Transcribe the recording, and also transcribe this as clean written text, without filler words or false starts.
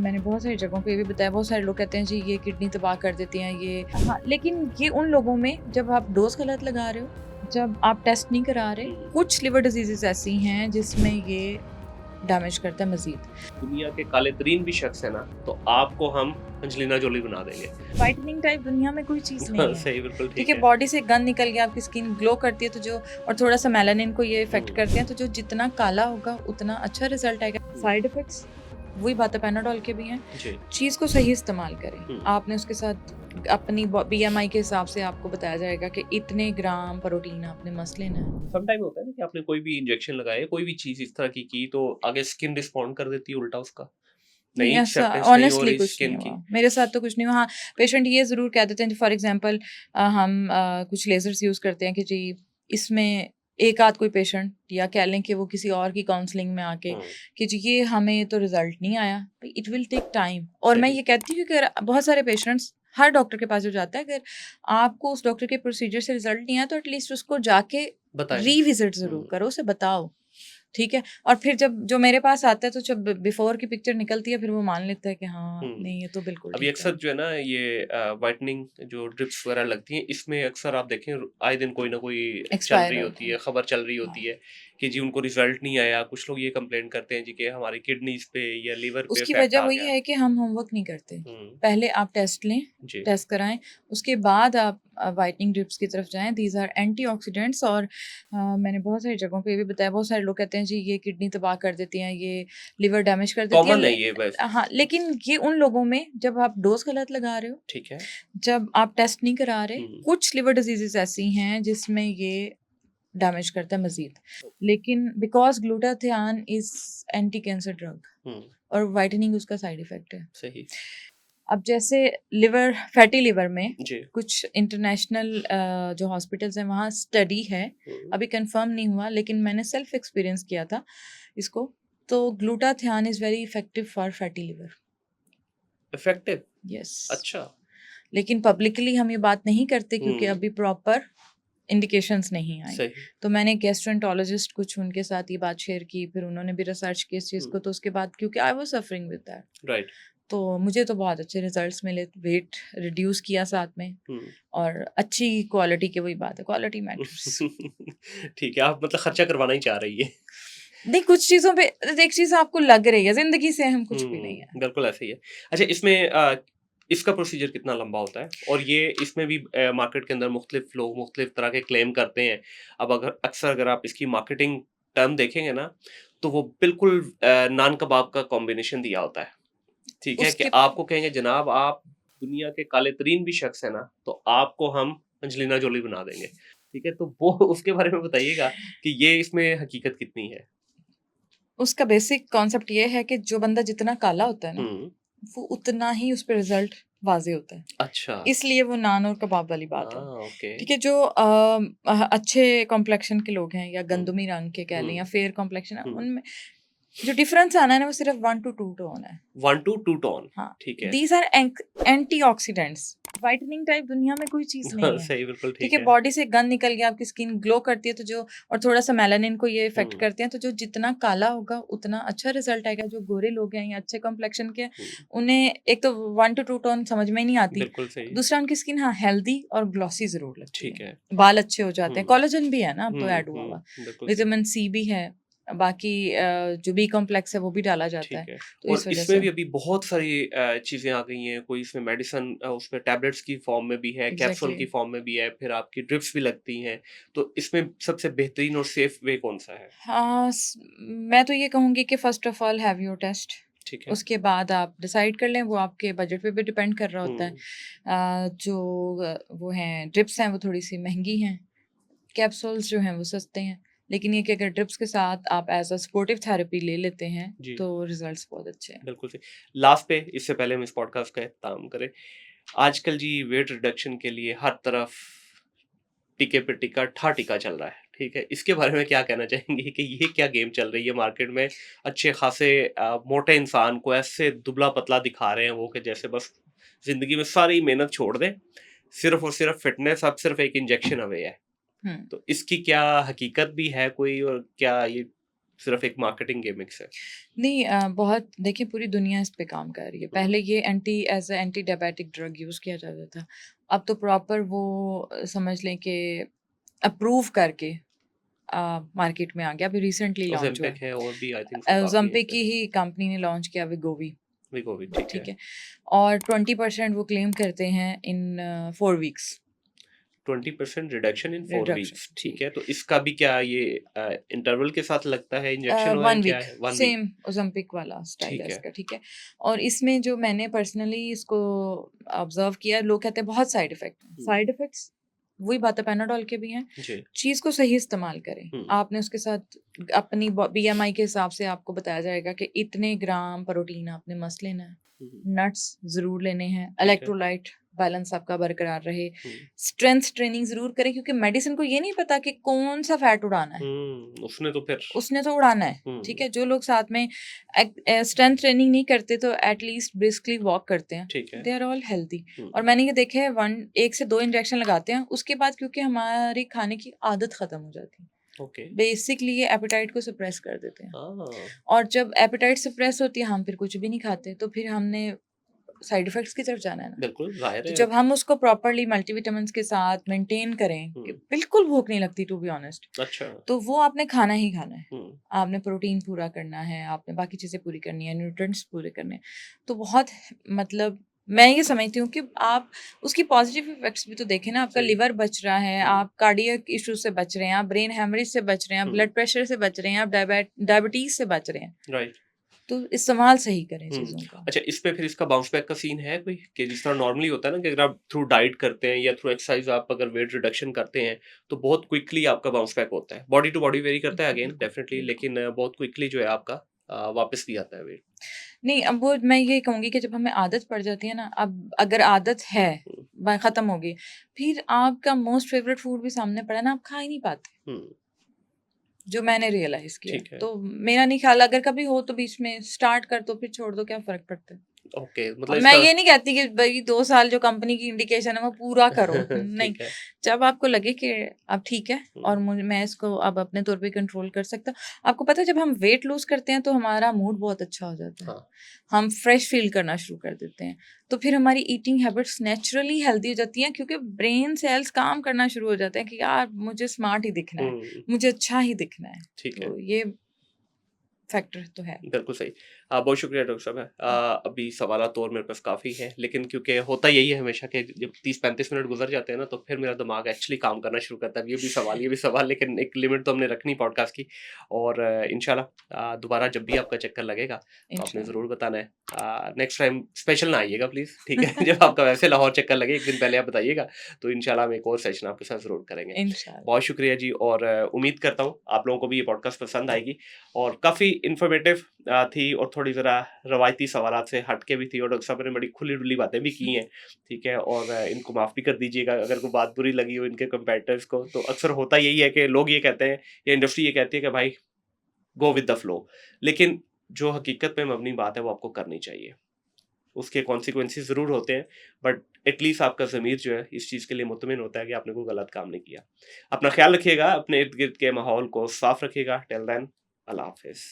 मैंने बहुत सारी जगहों पे भी बताया, बहुत सारे लोग कहते हैं जी ये किडनी तबाह कर देती हैं ये। हाँ, लेकिन ये उन लोगों में जब आप डोज गलत लगा रहे हो, जब आप टेस्ट नहीं करा रहे। कुछ लिवर डिजीजेस ऐसी हैं जिसमें ये डैमेज करता है मजीद। दुनिया के काले तरीन भी शख्स है ना, तो आपको हम अंजलिना जोली बना देंगे। वाइटनिंग टाइप दुनिया में कोई चीज नहीं है। सही, बिल्कुल ठीक ठीक है, है। बॉडी से गंद निकल गया, आपकी स्किन ग्लो करती है तो जो, और थोड़ा सा मेलानिन को ये इफेक्ट करते हैं, तो जो जितना काला होगा उतना अच्छा रिजल्ट आएगा। साइड इफेक्ट्स वही बात है, पैनाडोल के भी हैं। जी। चीज़ को सही इस्तेमाल करें। आपने उसके साथ अपनी BMI के हिसाब से आपको बताया जाएगा कि इतने ग्राम प्रोटीन आपने मस्त लेना है। सम टाइम होता है ना कि आपने कोई भी इंजेक्शन लगाया, कोई भी चीज इस तरह की तो आगे स्किन रिस्पॉन्ड कर देती है उल्टा उसका। नहीं, नहीं, ऐसा एक्सेप्टेंस नहीं हो ऑनेस्टली रही कुछ नहीं स्किन हुआ की। मेरे साथ, तो कुछ नहीं हुआ। हाँ, पेशेंट ये ज़रूर कह देते हैं, फॉर एग्जांपल हम कुछ लेजर्स यूज़ करते हैं कि जी इसमें एक आध कोई पेशेंट या कह लें कि वो किसी और की काउंसलिंग में आके कि जी ये हमें तो रिजल्ट नहीं आया, इट विल टेक टाइम। और मैं सही। ये कहती हूँ कि अगर बहुत सारे पेशेंट्स हर डॉक्टर के पास जो जाता है, अगर आपको उस डॉक्टर के प्रोसीजर से रिजल्ट नहीं आया तो एटलीस्ट उसको जाके बताएं। रीविजिट ज़रूर करो, उसे बताओ। ठीक है, और फिर जब जो मेरे पास आता है तो जब बिफोर की पिक्चर निकलती है फिर वो मान लेता है कि हाँ नहीं ये तो बिल्कुल अभी ठीक है। अक्सर जो है ना ये वाइटनिंग जो ड्रिप्स वगैरह लगती हैं, इसमें अक्सर आप देखें आए दिन कोई ना कोई चल एक्सपायर रही होता होती है। है, खबर चल रही हाँ। होती है कि जी उनको रिजल्ट नहीं आया। कुछ लोग ये कंप्लेंट करते हैं जी कि हमारी किडनीज पे या लीवर पे उसकी इफेक्ट वजह आ वही गया। है कि हम होमवर्क नहीं करते। हम्म। पहले आप टेस्ट लें, जी। टेस्ट कराएं, उसके बाद आप वाइटनिंग ड्रिप्स की तरफ जाएं। These are antioxidants. और मैंने बहुत सारी जगहों पे भी बताया, बहुत सारे लोग कहते हैं जी ये किडनी तबाह कर देती हैं, ये लिवर डैमेज कर देती है। कॉमन है ये बस। हाँ, लेकिन ये उन लोगों में जब आप डोज गलत लगा रहे हो, ठीक है। जब आप टेस्ट नहीं करा रहे। हम्म। कुछ लिवर डिजीजेस ऐसी हैं जिसमें ये डैमेज करता है मजीद, लेकिन because glutathione is anti cancer drug hmm. और वाइटनिंग उसका साइड इफेक्ट है। सही। अब जैसे लिवर, फैटी लिवर में जी। कुछ इंटरनेशनल जो हॉस्पिटल्स हैं वहाँ स्टडी है, अभी कंफर्म नहीं हुआ, लेकिन मैंने सेल्फ एक्सपीरियंस किया था इसको। तो glutathione is very effective for fatty liver. Effective. Yes, अच्छा। लेकिन पब्लिकली हम ये बात नहीं करते क्योंकि हम्म। अभी प्रॉपर इंडिकेशंस नहीं आई। सही। तो मैंने गैस्ट्रोएंटरोलॉजिस्ट कुछ उनके साथ ये बात शेयर की, फिर उन्होंने भी रिसर्च की इस चीज़ को, तो उसके बाद क्योंकि I was suffering with that, right. तो मुझे तो बहुत अच्छे रिजल्ट्स मिले। वेट रिड्यूस किया साथ में, और अच्छी क्वालिटी की, वही बात है, क्वालिटी मैटर्स। ठीक है, आप मतलब खर्चा करवाना ही चाह रही है। नहीं, कुछ चीज़ों पे एक चीज़ आपको लग रही है, जिंदगी से अहम कुछ भी नहीं है। बिल्कुल ऐसे ही है। अच्छा, इसमें इसका प्रोसीजर कितना लंबा होता है? और ये इसमें भी मार्केट के अंदर मुख्तलिफ लोग मुख्तलिफ तरह के क्लेम करते हैं। अब अक्सर आप इसकी मार्केटिंग टर्म देखेंगे ना, तो वो बिल्कुल नान कबाब का कॉम्बिनेशन दिया होता है। ठीक है? कि उसके आपको कहेंगे जनाब आप दुनिया के काले तरीन भी शख्स है ना, तो आपको हम अंजलिना जोली बना देंगे। ठीक है? तो वो उसके बारे में बताइएगा कि ये इसमें हकीकत कितनी है? उसका बेसिक कॉन्सेप्ट ये है कि जो बंदा जितना काला होता है ना, हुँ। वो उतना ही उस पर रिजल्ट वाजे होता है। अच्छा। इसलिए वो नान और कबाब वाली बात है। ओके। ठीक है, जो अच्छे कॉम्प्लेक्शन के लोग हैं या हुँ, गंदमी रंग के कह लें हुँ, या फेयर कॉम्प्लेक्शन है, हुँ। उनमें जो डिफरेंस आना है ना वो सिर्फ 1 to 2 टोन है। 1 to 2 टोन। हाँ, ठीक है। These are antioxidants. Whitening type दुनिया में कोई चीज नहीं है। सही, बिल्कुल ठीक ठीक है, है। बॉडी से गंद निकल गया, आपकी स्किन ग्लो करती है तो जो, और थोड़ा सा मेलानिन को ये इफेक्ट हुँ, करते हैं, तो जो जितना काला होगा उतना अच्छा रिजल्ट आएगा। जो गोरे लोग हैं या अच्छे कॉम्प्लेक्शन के हैं, हुँ। उन्हें एक तो 1 to 2 टोन समझ में ही नहीं आती, बिल्कुल सही। दूसरा उनकी स्किन हाँ हेल्दी और ग्लॉसी जरूर लगती ठीक है, है। बाल अच्छे हो जाते हुँ, हैं, कोलेजन भी है ना अब तो हुँ, ऐड हुआ हुआ, बिल्कुल सही। विटामिन सी भी है, बाकी जो बी कॉम्प्लेक्स है वो भी डाला जाता ठीक है, है। तो और इस वजह इसमें से भी अभी बहुत सारी चीज़ें आ गई हैं। कोई इसमें मेडिसिन उसमें टैबलेट्स की फ़ॉर्म में भी है, कैप्सूल एग्जैक्टली की फ़ॉर्म में भी है, फिर आपकी ड्रिप्स भी लगती हैं। तो इसमें सबसे बेहतरीन और सेफ वे कौन-सा है? हाँ, मैं तो ये कहूँगी कि first of all have your test. ठीक है। उसके बाद आप डिसाइड कर लें, वो आपके बजट पे भी डिपेंड कर रहा होता है। हुँ, वो हैं ड्रिप्स हैं वो थोड़ी सी महंगी हैं, कैप्सूल्स जो हैं वो सस्ते हैं, लेकिन ये कि अगर ड्रिप्स के साथ आप एज अ सपोर्टिव थेरेपी ले लेते हैं जी, तो रिजल्ट्स बहुत अच्छे हैं। बिल्कुल सही। लास्ट पे इससे पहले हम इस पॉडकास्ट का इख्तिताम करें, आजकल जी वेट रिडक्शन के लिए हर तरफ टीके पे टीका, ठा टीका चल रहा है, ठीक है? इसके बारे में क्या कहना चाहेंगे कि ये क्या गेम चल रही है मार्केट में? अच्छे खासे मोटे इंसान को ऐसे दुबला-पतला दिखा रहे हैं वो कि जैसे बस ज़िंदगी में सारी मेहनत छोड़ दें, सिर्फ़ और सिर्फ़ फ़िटनेस अब सिर्फ़ एक इंजेक्शन अवे है। हुँ। तो इसकी क्या हकीकत भी है कोई और क्या ये सिर्फ एक मार्केटिंग गिमिक्स है? नहीं बहुत देखिए पूरी दुनिया इस पे काम कर रही है। पहले ये as a anti diabetic drug use किया जाता था। अब तो प्रॉपर वो समझ लें कि अप्रूव करके मार्केट में आ गया। अभी रिसेंटली लॉन्च हुआ ओज़ेम्पिक है और भी आई थिंक सो काफ़ी है ज़म्पे इसमें। की ही कंपनी ने लॉन्च किया वेगोवी, वीगोवी ठीक है। ठीक है? और 20% वो क्लेम करते हैं in 4 weeks 20% reduction in 4 reduction weeks जी। ठीक है। तो इसका भी क्या ये इंटरवल के साथ लगता है इंजेक्शन है 1 क्या वीक है? 1 वीक सेम ओज़ेम्पिक वाला स्टाइल है ठीक है। इसका, ठीक है? और इसमें जो मैंने पर्सनली इसको ऑब्ज़र्व किया, लोग कहते हैं बहुत साइड इफ़ेक्ट हैं। हुँ, साइड इफ़ेक्ट्स वही बात है पैनाडोल के भी हैं। जी। चीज़ को सही इस्तेमाल करें। हुँ, आपने उसके साथ अपनी बीएमआई के हिसाब से आपको बताया जाएगा कि इतने ग्राम प्रोटीन आपने मस्ट लेना है। हुँ, हुँ, नट्स ज़रूर लेने हैं, ठीक है। इलेक्ट्रोलाइट बैलेंस आपका बरकरार रहे। हुँ, स्ट्रेंथ ट्रेनिंग ज़रूर करें क्योंकि मेडिसिन को ये नहीं पता कि कौन-सा फैट उड़ाना है। उसने तो फिर उसने तो उड़ाना है, ठीक हुँ, है? जो लोग साथ में स्ट्रेंथ ट्रेनिंग नहीं करते तो एट लीस्ट ब्रिस्कली वॉक करते हैं, ठीक है। They are all healthy. हुँ, और मैंने ये देखा है 1 से 2 इंजेक्शन लगाते हैं, उसके बाद क्योंकि हमारी खाने की आदत खत्म हो जाती है। ओके। बेसिकली ये एपेटाइट को सप्रेस कर देते हैं हाँ, और जब एपेटाइट सप्रेस होती है, हम फिर कुछ भी नहीं खाते, तो फिर हमने साइड इफेक्ट्स की तरफ जाना है ना। बिल्कुल ज़ाहिर तो है। जब हम उसको प्रॉपर्ली मल्टीविटामिन्स के साथ मेंटेन करें, कि हुँ, बिल्कुल भूख नहीं लगती टू बी ऑनेस्ट, अच्छा। तो वो आपने खाना ही खाना है। हुँ, आपने प्रोटीन पूरा करना है, आपने बाकी चीज़ें पूरी करनी है, न्यूट्रिएंट्स पूरे करने हैं। तो बहुत मतलब मैं ये समझती हूँ कि आप उसकी पॉज़िटिव इफ़ेक्ट्स भी तो देखें ना, आपका सही। लिवर बच रहा है, हुँ, आप कार्डियक इश्यूज़ से बच रहे हैं, आप ब्रेन हेमरेज से बच रहे हैं, आप हुँ, ब्लड प्रेशर से बच रहे हैं, आप डायबिटीज़ से बच रहे हैं। राइट। तो इस्तेमाल सही करें हुँ। चीज़ों का। अच्छा इस पे फिर इसका बाउंस बैक का सीन है कोई? कि जिस तरह नॉर्मली होता है ना कि अगर आप थ्रू डाइट करते हैं या थ्रू एक्सरसाइज़ आप अगर वेट रिडक्शन करते हैं, तो बहुत क्विकली आपका बाउंस बैक होता है। बॉडी टू बॉडी वेरी करता है अगेन बिल्कुल, डेफिनिटली बिल्कुल। लेकिन बहुत क्विकली जो है आपका वापस भी आता है वेट। नहीं, अब वो मैं ये कहूँगी कि जब हमें आदत पड़ जाती है ना, अब अगर आदत है, हुँ, खत्म हो गई, फिर आपका मोस्ट फेवरेट फूड भी सामने पड़ा ना, आप खा ही नहीं पाते, हुँ, जो मैंने रियलाइज़ किया। ठीक है। तो मेरा नहीं ख्याल अगर कभी हो तो बीच में स्टार्ट कर दो, फिर छोड़ दो, क्या फ़र्क पड़ता है? ओके मतलब और मैं इसका ये नहीं कहती कि भई 2 साल जो कंपनी की इंडिकेशन है वो पूरा करो, नहीं। ठीक है। जब आपको लगे कि अब ठीक है हुँ, और मैं इसको अब अपने तौर पे कंट्रोल कर सकता हूँ। आपको पता है जब हम वेट लूज़ करते हैं तो हमारा मूड बहुत अच्छा हो जाता है। हाँ। हम फ्रेश फ़ील करना शुरू कर देते हैं। तो फिर हमारी ईटिंग हैबिट्स नेचुरली हेल्दी हो जाती हैं क्योंकि ब्रेन सेल्स काम करना शुरू हो जाते हैं कि यार मुझे स्मार्ट ही दिखना है, हुँ, मुझे अच्छा ही दिखना है। ठीक है। तो ये फैक्टर तो है। बिल्कुल सही। बहुत शुक्रिया डॉक्टर साहब। अभी सवालात और मेरे पास काफ़ी हैं, लेकिन क्योंकि होता यही है हमेशा कि जब 30-35 मिनट गुज़र जाते हैं ना, तो फिर मेरा दिमाग एक्चुअली काम करना शुरू करता है। ये भी सवाल, लेकिन एक लिमिट तो हमने रखनी पॉडकास्ट की और इंशाल्लाह दोबारा जब भी आपका चक्कर लगेगा, तो आपने इंशाल्लाह, ज़रूर बताना है। नेक्स्ट टाइम स्पेशल ना आइएगा प्लीज़, ठीक है? जब आपका वैसे लाहौर चक्कर लगे, 1 दिन पहले आप बताइएगा, तो इंशाल्लाह हम एक और सेशन आपके साथ ज़रूर करेंगे। इंशाल्लाह। बहुत शुक्रिया जी और उम्मीद करता हूँ आप लोगों को भी ये पॉडकास्ट पसंद आएगी और काफ़ी इन्फॉर्मेटिव थी और थोड़ी ज़रा रवायती सवालात से हट के भी थी और डॉक्टर साहब ने बड़ी खुली-डुली बातें भी की हैं, ठीक है? और इनको माफ़ भी कर दीजिएगा अगर कोई बात बुरी लगी हो इनके कंपैरेटर्स को, तो अक्सर होता यही है कि लोग ये कहते हैं या इंडस्ट्री ये कहती है कि भाई गो विद द फ्लो, लेकिन जो हकीकत पे मबनी बात है वो आपको करनी चाहिए। उसके कॉन्सिक्वेंसेस ज़रूर होते हैं, बट एटलीस्ट आपका ज़मीर जो है इस चीज़ के लिए मुतमिन होता है कि आपने कोई गलत काम नहीं किया। अपना ख़्याल रखिएगा, अपने इर्द-गिर्द के माहौल को साफ़ रखिएगा। टिल देन अल्लाह हाफ़िज़।